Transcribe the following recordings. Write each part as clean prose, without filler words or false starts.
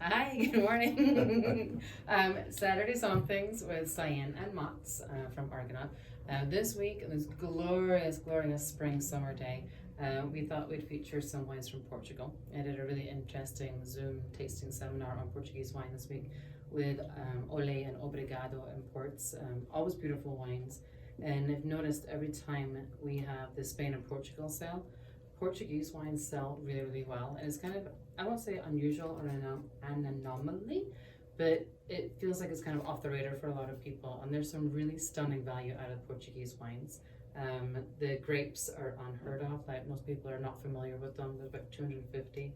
Hi, good morning. Saturday Somm-Things with Sian and Mats from Argonaut. This week, on this glorious, glorious spring summer day, we thought we'd feature some wines from Portugal. I did a really interesting Zoom tasting seminar on Portuguese wine this week with Olé and Obrigado imports. Always beautiful wines. And I've noticed every time we have the Spain and Portugal sale, Portuguese wines sell really, really well. And it's kind of, I won't say unusual or an anomaly, but it feels like it's kind of off the radar for a lot of people. And there's some really stunning value out of Portuguese wines. The grapes are unheard of. Like most people are not familiar with them. There's about 250.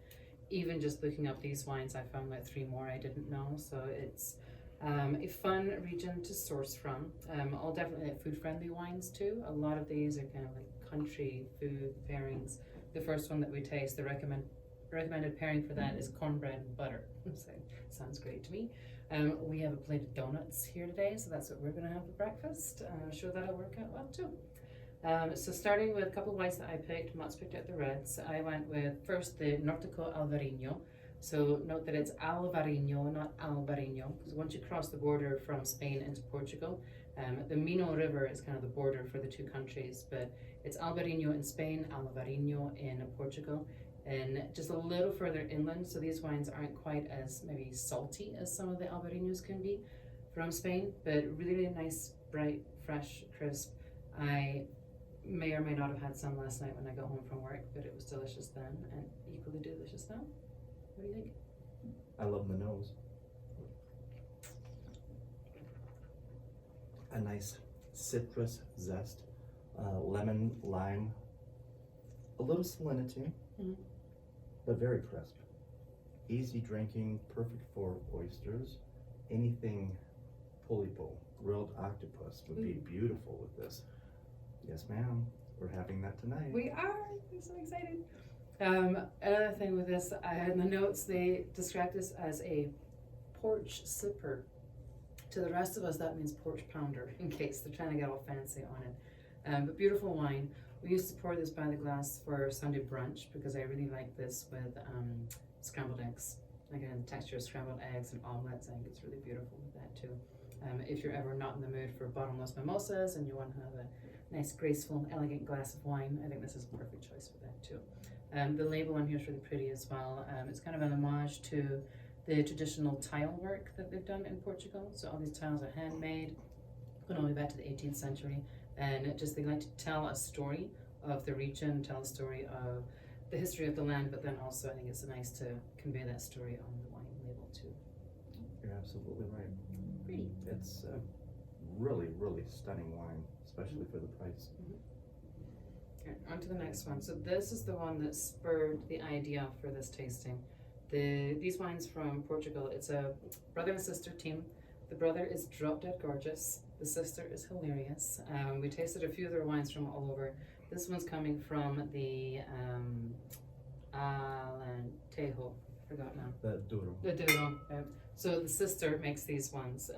Even just looking up these wines, I found like 3 more I didn't know. So it's a fun region to source from. All definitely like food-friendly wines too. A lot of these are kind of like country food pairings. The first one that we taste, the recommended pairing for that is cornbread and butter. So sounds great to me. We have a plate of donuts here today, so that's what we're going to have for breakfast. I'm sure that'll work out well too. So starting with a couple of whites that I picked, Mats picked out the reds. I went with first the Nortico Alvarinho. So note that it's Alvarinho, not Alvarinho, because once you cross the border from Spain into Portugal, the Minho River is kind of the border for the two countries, but it's Alvarinho in Spain, Alvarinho in Portugal, and just a little further inland. So these wines aren't quite as maybe salty as some of the Alvarinhos can be from Spain, but really nice, bright, fresh, crisp. I may or may not have had some last night when I got home from work, but it was delicious then and equally delicious now. What do you think? I love the nose. A nice citrus zest, lemon, lime, a little salinity, but very crisp. Easy drinking, perfect for oysters. Anything polipo, grilled octopus would be beautiful with this. Yes, ma'am. We're having that tonight. We are. I'm so excited. Another thing with this, I had in the notes, they described this as a porch sipper. To the rest of us, that means porch pounder, in case they're trying to get all fancy on it. But beautiful wine. We used to pour this by the glass for Sunday brunch because I really like this with scrambled eggs. Again, the texture of scrambled eggs and omelets, I think it's really beautiful with that too. If you're ever not in the mood for bottomless mimosas and you want to have a nice, graceful, elegant glass of wine, I think this is a perfect choice for that too. The label on here is really pretty as well. It's kind of an homage to the traditional tile work that they've done in Portugal. So all these tiles are handmade, going all the way back to the 18th century. And they like to tell a story of the region, tell a story of the history of the land, but then also I think it's nice to convey that story on the wine label too. You're absolutely right. Pretty. It's a really, really stunning wine, especially for the price. Okay, on to the next one. So this is the one that spurred the idea for this tasting. These wines from Portugal, it's a brother and sister team. The brother is drop dead gorgeous. The sister is hilarious. We tasted a few of their wines from all over. This one's coming from the Tejo, forgot now. The Douro. The Douro. So the sister makes these ones.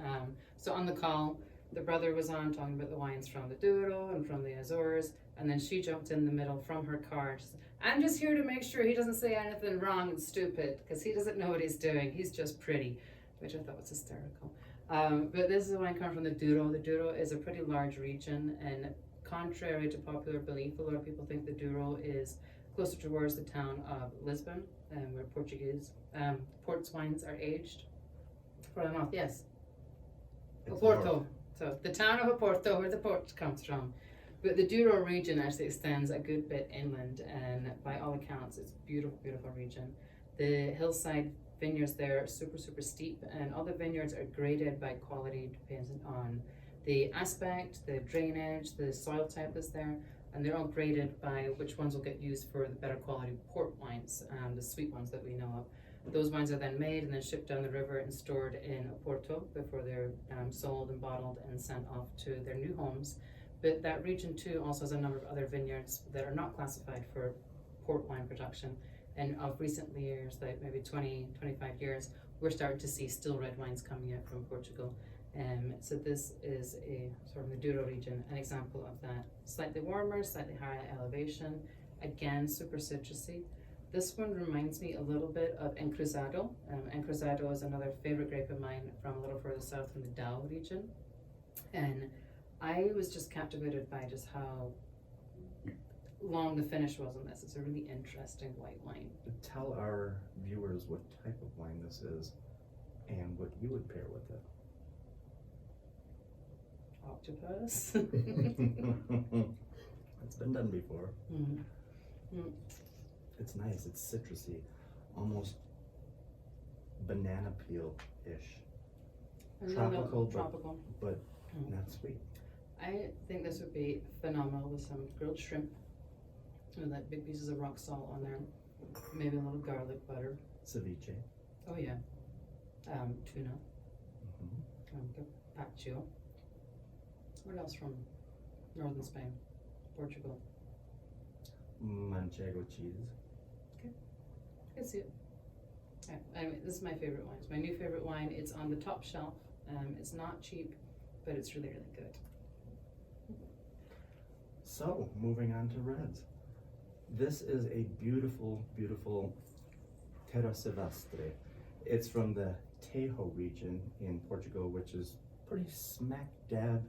So on the call, the brother was on talking about the wines from the Douro and from the Azores, and then she jumped in the middle from her car. She said, I'm just here to make sure he doesn't say anything wrong and stupid, because he doesn't know what he's doing. He's just pretty, which I thought was hysterical. But this is a wine coming from the Douro. The Douro is a pretty large region, and contrary to popular belief, a lot of people think the Douro is closer towards the town of Lisbon, where Portuguese ports wines are aged. For the north, yes. Oporto. So the town of Oporto, where the port comes from. But the Douro region actually extends a good bit inland, and by all accounts, it's a beautiful, beautiful region. The hillside vineyards there are super, super steep, and all the vineyards are graded by quality depending on the aspect, the drainage, the soil type that's there, and they're all graded by which ones will get used for the better quality port wines, the sweet ones that we know of. Those wines are then made and then shipped down the river and stored in Oporto before they're sold and bottled and sent off to their new homes. But that region too also has a number of other vineyards that are not classified for port wine production. And of recent years, like maybe 20, 25 years, we're starting to see still red wines coming out from Portugal. So this is a sort of the Douro region, an example of that. Slightly warmer, slightly higher elevation. Again, super citrusy. This one reminds me a little bit of Encruzado. Encruzado is another favorite grape of mine from a little further south in the Douro region. And I was just captivated by just how long the finish was on this. It's a really interesting white wine. Tell our viewers what type of wine this is and what you would pair with it. Octopus. It's been done before. Mm. It's nice. It's citrusy, almost banana peel-ish. Tropical, but not sweet. I think this would be phenomenal with some grilled shrimp, with like big pieces of rock salt on there, maybe a little garlic butter. Ceviche. Oh yeah. Tuna. Mm-hmm. Gazpacho. What else from northern Spain? Portugal. Manchego cheese. I can see it. I mean, this is my favorite wine. It's my new favorite wine. It's on the top shelf. It's not cheap, but it's really, really good. So, moving on to reds. This is a beautiful, beautiful Terra Silvestre. It's from the Tejo region in Portugal, which is pretty smack dab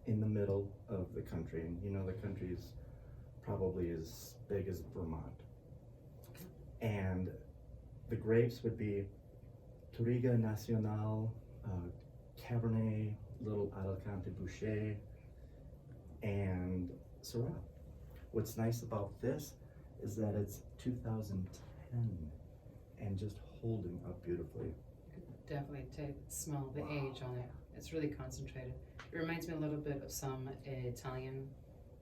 in the middle of the country. And you know, the country is probably as big as Vermont. And the grapes would be Touriga Nacional, Cabernet, Little Alicante Boucher, and Syrah. What's nice about this is that it's 2010 and just holding up beautifully. Definitely smell the age on it. It's really concentrated. It reminds me a little bit of some Italian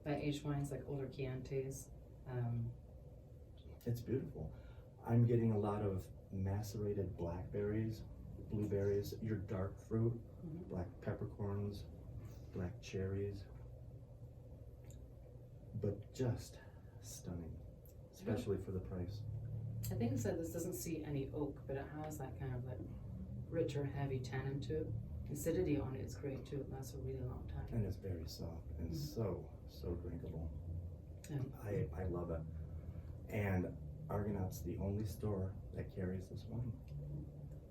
aged wines, like older Chiantis. It's beautiful. I'm getting a lot of macerated blackberries, blueberries, your dark fruit, black peppercorns, black cherries, but just stunning, especially for the price. I think it said this doesn't see any oak, but it has that kind of like richer, heavy tannin to it. Acidity on it is great too. It lasts a really long time. And it's very soft and so drinkable. Yeah. I love it. And Argonaut's the only store that carries this wine.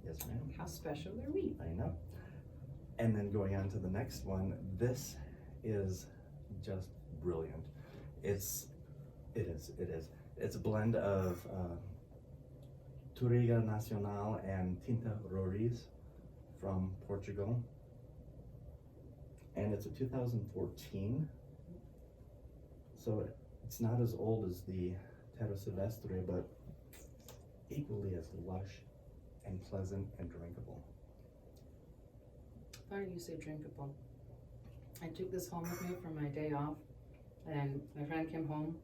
Yes, ma'am. How special are we? I know. And then going on to the next one, this is just brilliant. It is. It's a blend of Touriga Nacional and Tinta Roriz from Portugal. And it's a 2014. So it's not as old as the Terra Silvestre, but equally as lush and pleasant and drinkable. Funny you say drinkable. I took this home with me for my day off, and my friend came home,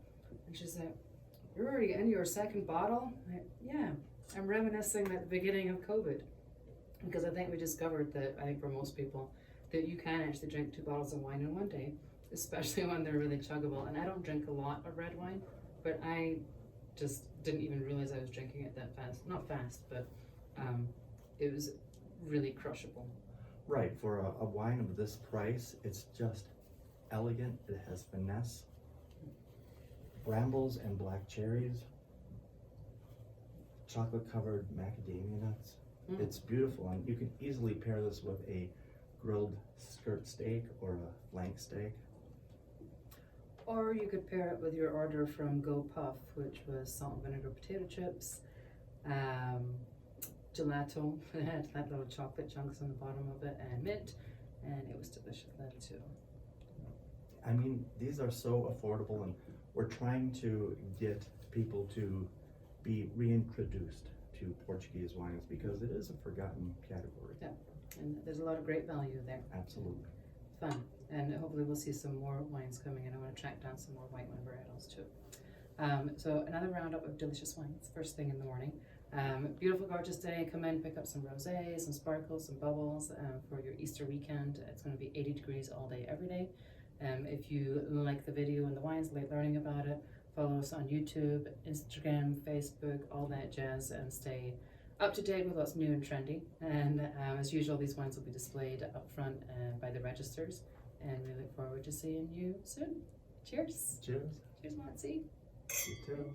and she said, "You're already in your second bottle?" Yeah, I'm reminiscing at the beginning of COVID, because I think we discovered that, I think for most people, that you can actually drink 2 bottles of wine in one day, especially when they're really chuggable. And I don't drink a lot of red wine, but I just didn't even realize I was drinking it that fast. Not fast, but it was really crushable. Right, for a wine of this price, it's just elegant. It has finesse, brambles and black cherries, chocolate-covered macadamia nuts. It's beautiful, and you can easily pair this with a grilled skirt steak or a flank steak. Or you could pair it with your order from Go Puff, which was salt and vinegar potato chips, gelato, it had that little chocolate chunks on the bottom of it, and mint, and it was delicious then too. I mean, these are so affordable, and we're trying to get people to be reintroduced to Portuguese wines because it is a forgotten category. Yeah, and there's a lot of great value there. Absolutely. Fun, and hopefully we'll see some more wines coming in. I want to track down some more white wine varietals too. So another roundup of delicious wines first thing in the morning. Beautiful, gorgeous day. Come in, pick up some rosés, some sparkles, some bubbles for your Easter weekend. It's going to be 80 degrees all day, every day. If you like the video and the wines, like learning about it, follow us on YouTube, Instagram, Facebook, all that jazz, and stay up to date with what's new and trendy. And as usual, these wines will be displayed up front by the registers. And we look forward to seeing you soon. Cheers. Cheers. Cheers, Motsy. You too.